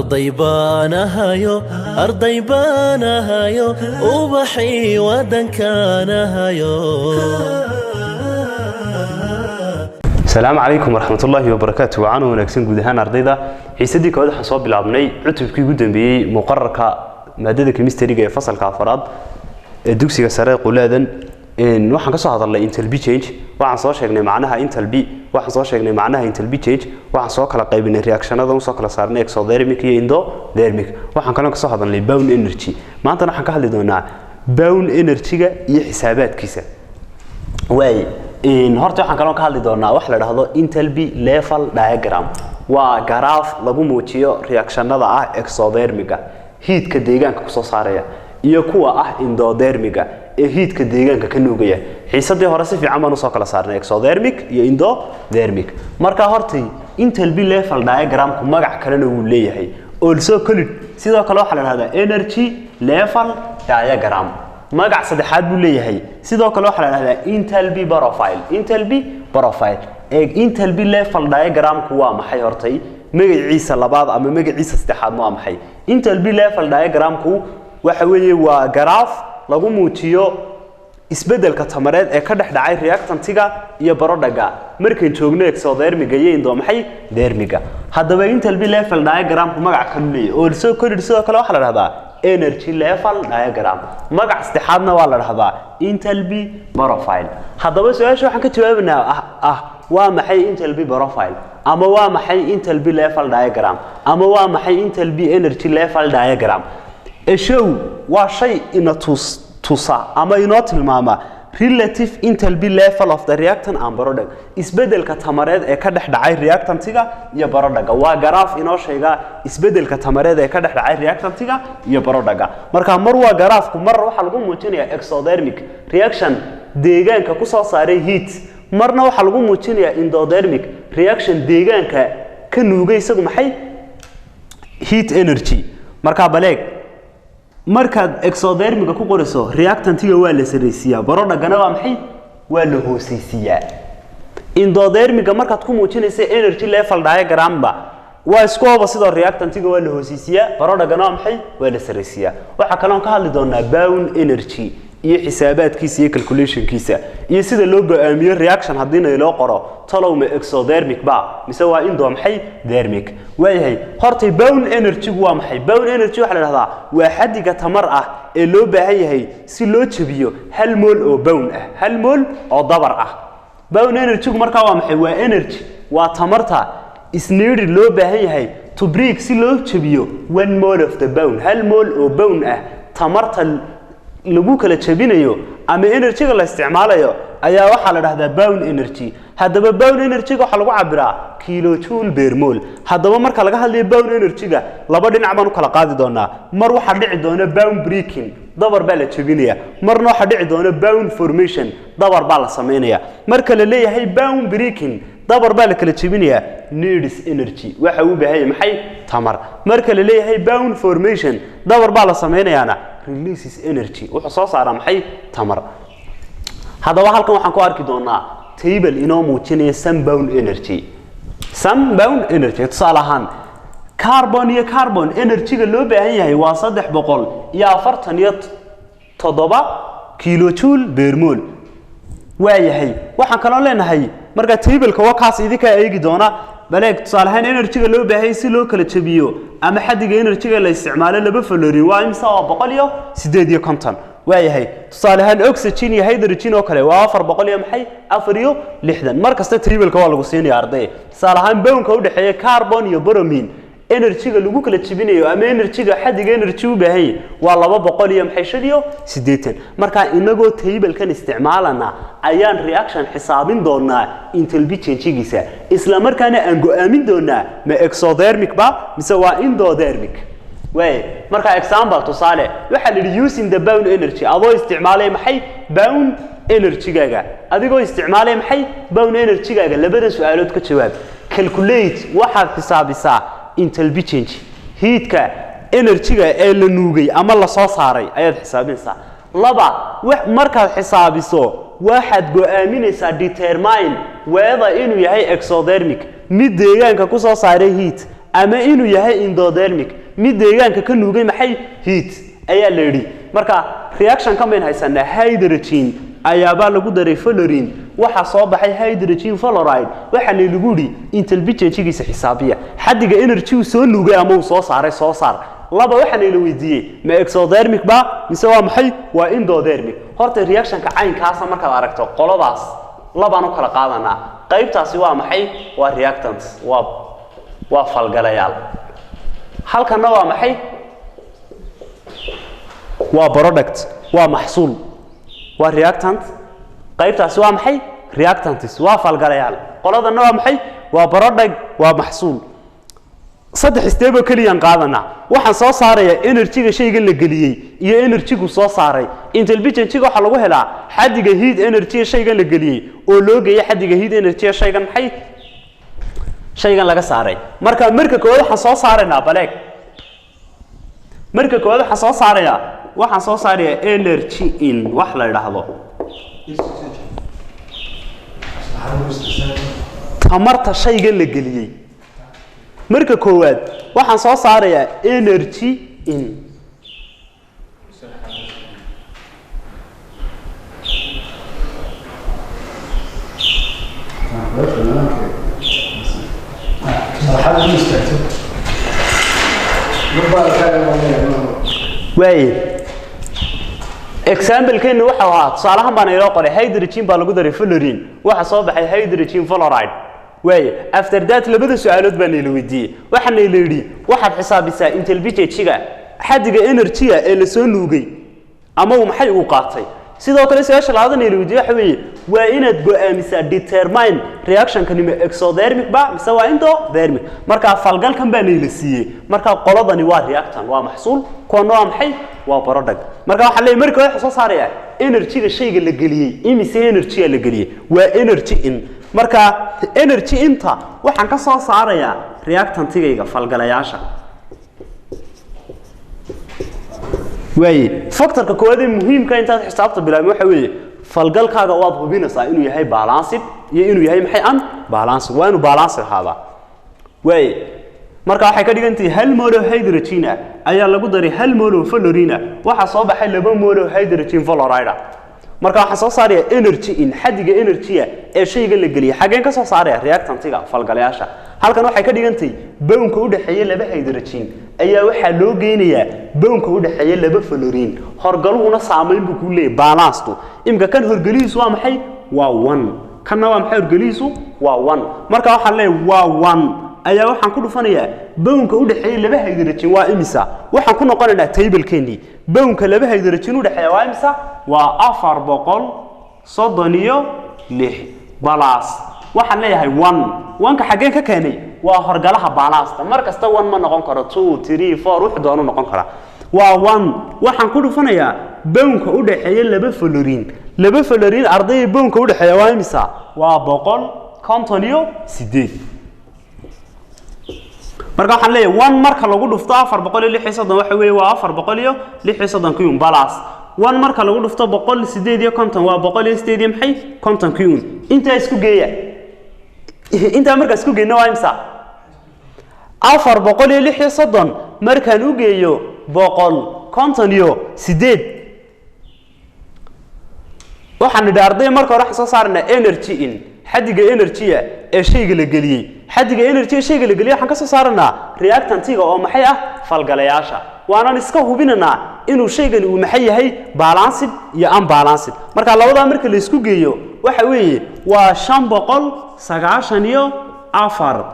أرضي بانهايو وبحي ودنكانهايو. السلام عليكم ورحمة الله وبركاته. وعانو ونكسين قدهان أرضيدا حيسدي كواد حصوب بالعبني عتبكي قدن بي مقررك مادة كيمسترية فصل كافراد الدوكسي سراء قولادن إن waxaan ka soo hadalnay intel b change waxaan soo sheegnay macnaha intel b waxaan soo sheegnay macnaha intel b change waxaan soo kala qaybinay reactionada oo soo kala saarnay exothermic iyo endothermic waxaan kaloo ka soo hadalnay bound energy maanta waxaan ka hadli doonaa bound energy-ga iyo xisaabaadkiisa way in horta waxaan kaloo ka hadli doonaa wax la yiraahdo intel b level diagram waa graph lagu muujiyo reactionada ah exothermic-ga heat-ka deegaanka ku soo saaraya iyo kuwa ah endothermic-ga heat-ka deegaanka ka nuugaya xiisadii hore si fiican baan u soo kala saarnay exothermic iyo endothermic marka horta intel b level diagram ku magac kale uu leeyahay also called sidoo kale waxa la yiraahdaa energy level diagram magac saddexaad buu leeyahay sidoo kale waxa la yiraahdaa intel b profile intel b level diagram ku waa maxay hortay magaciisa labaad ama magaciisa saddexaad waa maxay intel b level diagram ku waxa weeye waa graph lagu muujiyo isbedelka tamareed ee ka dhaxdhacay reactantiga iyo barodhaga markay joogno exothermic-ga iyo endothermic-ga hadaba intel b level diagram ku magac kale leeyahay oo soo kordhi sidoo kale waxa la yiraahdaa energy level diagram magac saddexaadna waa la yiraahdaa intel b profile hadaba su'aasha waxaan ka jawaabanaa waa maxay intel b profile ama waa maxay intel b level diagram ama waa maxay intel b energy level diagram show waa shay ina tusa ama inoo tilmaama relative intel b level of the reactant and product isbedelka tamareed ee ka dhaxdhacay reactantiga iyo barodhaga waa graph inoo sheega isbedelka tamareed ee ka dhaxdhacay reactantiga iyo barodhaga marka mar waa graphku mar waxa lagu muujinayaa exothermic reaction deegaanka ku soo saaray heat marna waxa lagu muujinayaa endothermic reaction deegaanka ka nuugay isagu maxay heat energy marka baleeg markaad exothermic ku qoriso reactantiga waa la sareysiyaa barodhagana waa maxay waa la hooseysiyaa endothermic markaad ku muujinayso energy level diagram ba waa isku wada sidoo reactantiga waa la hooseysiyaa barodhagana waa maxay waa la sareysiyaa waxa kale oo ka hadli doonaa bound energy iyo xisaabaadkiisa iyo calculationkiisa iyo sida loo go'aamiyo reaction hadii loo qoro talowma exothermic ba mise waa endothermic waayahay horta bound energy waa maxay bound energy waxa la yiraahdaa waa xadiga tamar ah ee loo baahan yahay si loo jabiyo hal mol oo bound ah hal mol oo dabar ah bound energy marka waa maxay waa energy waa tamarta is needed loo baahan yahay to break si loo jabiyo 1 mol of the bound hal mol oo bound ah tamarta lagu kala jabinayo ama energy-ga la isticmaalayo ayaa waxa la yiraahdaa bound energy hadaba bound energy-ga waxa lagu cabiraa kilojoule per mol hadaba marka laga hadlayo bound energy-ga laba dhinac baan u kala qaadi doonaa mar waxa dhici doona bound breaking dabar baa la jabinaya marna waxa dhici doona bound formation dabar baa la sameeynaya marka la leeyahay bound breaking dabar baa la kala jabinaya needs energy waxa uu baahay maxay tamar marka la leeyahay bound formation dabar baa la sameynayaana releases energy wuxuu soo saaraa maxay tamar hadaba halkan waxaan ku arki doonaa table inoo muujinaya some bound energy tusaale ahaan carbon energy-ga loo baahan yahay waa 347 kilojoule per mol waayahay waxaan kaloo leenahay marka table-ka waa kaas idinka eegi doona baleeg tusaale ahaan energy-ga loo baahay si loo kala jabiyo ama xadiga energy-ga la isticmaalo laba falori waa imsa 158 waayahay tusaale ahaan oxygen iyo hydrogen oo kale waa 400 maxay 460 markasta table-ka waa lagu siinayaa arday tusaale ahaan bound-ka u dhaxeeya carbon iyo bromine energy-ga lagu kala jabinayo ama energy-ga xadiga energy u baahay waa 280 marka inagoo table-kan isticmaalana ayaan reaction xisaabin doonaa intel b change-giisa isla markaana aan go'aamin doonaa ma exothermic ba mise waa endothermic way marka example tusaale waxa la yiri using the bound energy adoo isticmaalay maxay bound energy-gaaga adigoo isticmaalay maxay bound energy-gaaga labada su'aalood ka jawaab calculate waxaad xisaabisaa intel b change heat-ka energy-ga ee la nuugay ama la soo saaray ayaad xisaabinaysaa laba markaad xisaabiso waxaad go'aaminaysaa determine whether inuu yahay exothermic mid deegaanka ku soo saaray heat ama inuu yahay endothermic mid deegaanka ka nuugay maxay heat ayaa la yiri marka reaction kan been haysanaa hydrogen ayaaba lagu daray fluorine waxa soo baxay hydrogen fluoride waxa lagu yiri inta temperature-giisa xisaabiya xadiga energy soo nuugay ama uu soo saaray soo saar laba waxa la weydiiyay ma exothermic ba mise waa maxay waa endothermic horta reaction ka caynkaas marka aad aragto qoladaas labaan kala qaadanaa qaybtaasi waa maxay waa reactants waa falgalayaal halkana waa maxay waa product waa maxsuul waa reactant qaybtaasi waa maxay reactants waa falgalayaal qoladana waa maxay waa product waa maxsuul saddex step kaliyan qaadana waxaan soo saaraya energy-ga shayga la galiyay iyo energy-gu soo saaray inta temperature-ga waxa lagu helaa xadiga heat energy shayga la galiyay oo loo geeyay xadiga heat energy shaygan maxay shaygan laga saaray marka koowaad waxaan soo saarayna baleeg marka koowaad waxaan soo saaraya energy in wax la yiraahdo tamarta shayga la galiyay marka koowaad waxaan soo saaraya energy in way example kan waxa ahaa tusaalahan baan ila qoray hydrogen baa lagu daray fluorine waxa soo baxay hydrogen fluoride way after that labada su'aalood baan ila weydiiyay waxaan ila yiri waxaad xisaabisaa inta temperature-ga xadiga energy-ga ee la soo nuugay ama uu maxay uu qaatay sidoo kale su'aasha labaad ila weydiiyay waxa weeye waa inaad go'aamisaa determine reaction kan exothermic ba mise waa endothermic marka falgalkan baan ila siiyay marka qoladani waa reactant waa maxsuul koona waa maxay waa product marka waxa leeyahay marka waxa soo saaraya energy-ga shayga la galiyay imise energy la galiyay waa energy in marka energy inta waxaan ka soo saaraya reactant-gayga falgalayaasha way factor-ka koowaad ee muhiimka inta xisaabta bilaabay waxa weeye falgalkaaga waad hubinaysaa inuu yahay balanced iyo inuu yahay maxay aan balanced waa inuu balanced ahaada way marka waxay ka dhigantahay 1 mol hydrogen ayaa lagu daray 1 mol fluorine waxa soo baxay 2 mol hydrogen fluoride marka waxa soo saaraya energy in xadiga energy ee shayga la galiyay xageen ka soo saaraya reactant-ga falgalayaasha halkan waxay ka dhigantahay boonka u dhaxeeya laba hydrogen ayaa waxa loo geenayaa boonka u dhaxeeya laba fluorine horgaluhuna saameyn buu ku leeyahay balance imka kan horgaliisu waa maxay waa 1 kana waa maxay horgaliisu waa 1 marka waxa leeyahay waa 1 ayaa waxaan ku dhufanayaa boonka u dhaxeeya laba hydrogen waa imisa waxaan ku noqonaynaa table-keeni boonka laba hydrogen u dhaxeeya waa imisa waa 436 balance waxaan leeyahay 1 ka xageen ka keenay waa horgalaha balance markasta 1 ma noqon karo 2 3 4 wuxuu doono noqon kara waa 1 waxaan ku dhufanayaa boonka u dhaxeeya laba fluorine arday boonka u dhaxeeya waa imisa waa 158 marka waxaan leeyahay 1 marka lagu dhufto 436 waxa weeye waa 436 kiyun balance 1 marka lagu dhufto 158 waa 158 maxay 50 kiyun inta isku geeya inta marka isku geeyna waa imsa 436 markaan u geeyo 158 waxaan idhaarday marka hore soo saarnaa energy in xadiga energy ee shayga la galiyay xadiga energy shayga la galiyay waxaan ka soo saarnaa reactant-ga oo maxay ah falgalayaasha waana iska hubinana inuu shaygani uu maxay yahay balanced iyo unbalanced marka labada marka la isku geeyo waxa weeye waa 594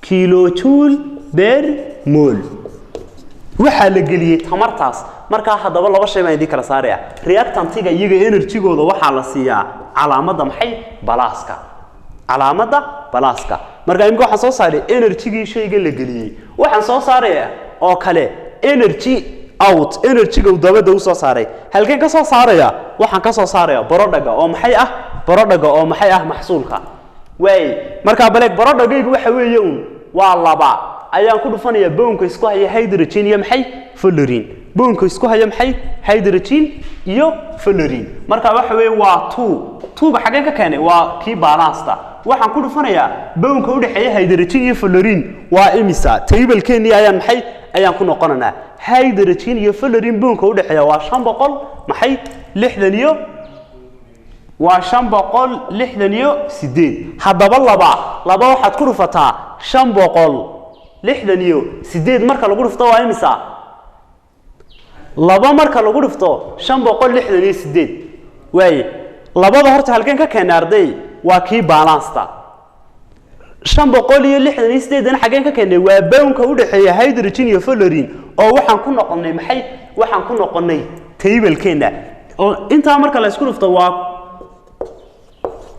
kilojoule per mol waxa la galiyay tamartaas marka hadaba laba shay baan idin kala saaraya reactant-ga iyaga energy-gooda waxa la siiyaa calaamada maxay balaaska calaamada balaaska marka imka waxa soo saaray energy-gii shayga la galiyay waxaan soo saaraya oo kale energy out energy-ga dabada u soo saaray halkeen ka soo saaraya waxaan ka soo saaraya product-ga oo maxay ah product-ga oo maxay ah maxsuulka way marka baleeg product-gaygu waxa weeye waa laba ayaan ku dhufanaya boonka isku haya hydrogen iyo maxay fluorine boonka isku haya maxay hydrogen iyo fluorine marka waxa weeye waa 2 ga xageen ka keenay waa kii balance waxaan ku dhufanayaa boonka u dhaxeeya hydrogen iyo fluorine waa imisa table-keeni ayaan ku noqonanaa hydrogen iyo fluorine boonka u dhaxeeya waa 500 maxay 60 iyo waa 568 haddaba laba waxaad ku dhufataa 568 marka lagu dhufto waa imisa laba marka lagu dhufto 568 way labada horta halkeen ka keenay arday waa kii balanced 568 xageen ka keenay waa boonka u dhaxeeya hydrogen iyo fluorine oo waxaan ku noqonay maxay waxaan ku noqonay table-keena oo inta marka la isku dhufto waa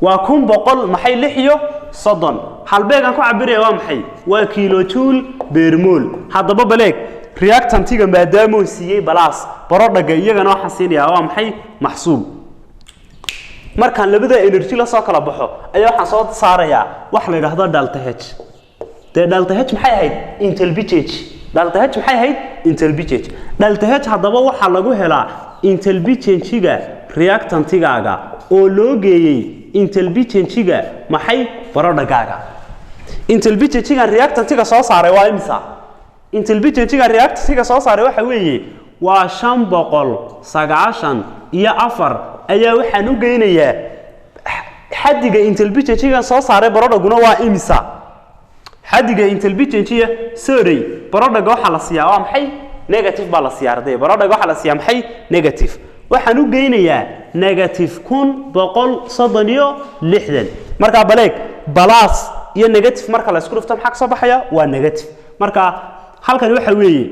100 maxay 630 halbeegan ku cabiraya waa maxay waa kilojoule per mole haddaba baleeg reactantiga maadaama uu siiyay balaas barodhaga iyagana waxaan siinayaa waa maxay maxsuub markaan labada energy la soo kala baxo ayaa waxaan soo saarayaa wax la yiraahdo delta H delta H maxay ahayd interlbh delta H maxay ahayd interlbh delta H haddaba waxa lagu helaa interlbh-ga reactantigaaga oo loo geeyay interlbh-ga maxay barodhagaaga interlbh-ga reactantiga soo saaray waa imisa interlbh-ga reactantiga soo saaray waxa weeye waa 594 ayaa waxaan u geynayaa xadiga interlbh-ga soo saaray barodhaguna waa imisa xadiga interlbh-ga sorry barodhaga waxa la siiyaa waa maxay negative baa la siiyaa arday barodhaga waxa la siiyaa maxay negative waxaan u geynayaa negative 1160 marka baleeg balaas iyo negative marka la isku dhufto maxaa ka soo baxaya waa negative marka halkan waxa weeye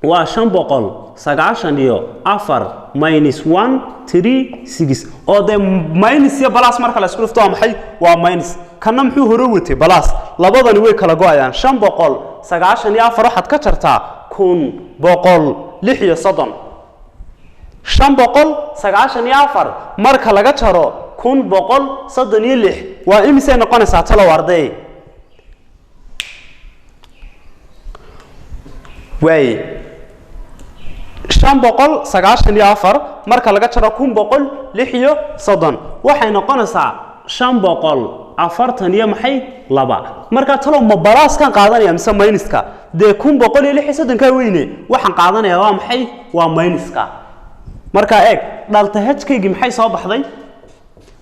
waa 594 minus 136 oo de minus iyo plus marka la isku dhufto waa maxay waa minus kana muxuu hore watay plus labadani way kala go'ayaan 594 waxaad ka jartaa 1136 594 marka laga jaro 1136 waa imise noqonaysaa talo arday way 594 marka laga jaro 1136 waxay noqonaysaa 540 iyo maxay 2 marka talo ma balaaskan qaadanaya mise minuska de 1136 ka weyne waxaan qaadanaya waa maxay waa minuska marka eeg delta H-kaygi maxay soo baxday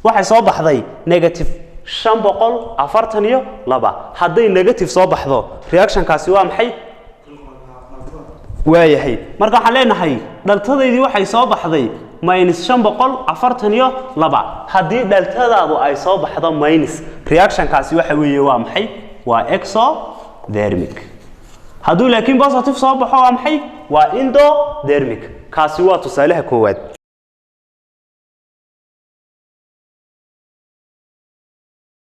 waxay soo baxday negative 542 haday negative soo baxdo reaction kaasi waa maxay waayahay marka waxaan leenahay dhaltadeedii waxay soo baxday minus 542 hadii dhaltadaadu ay soo baxdo minus reaction kaasi waxa weeye waa maxay waa exothermic haduu laakiin positive soo baxo waa maxay waa endothermic kaasi waa tusaalaha koowaad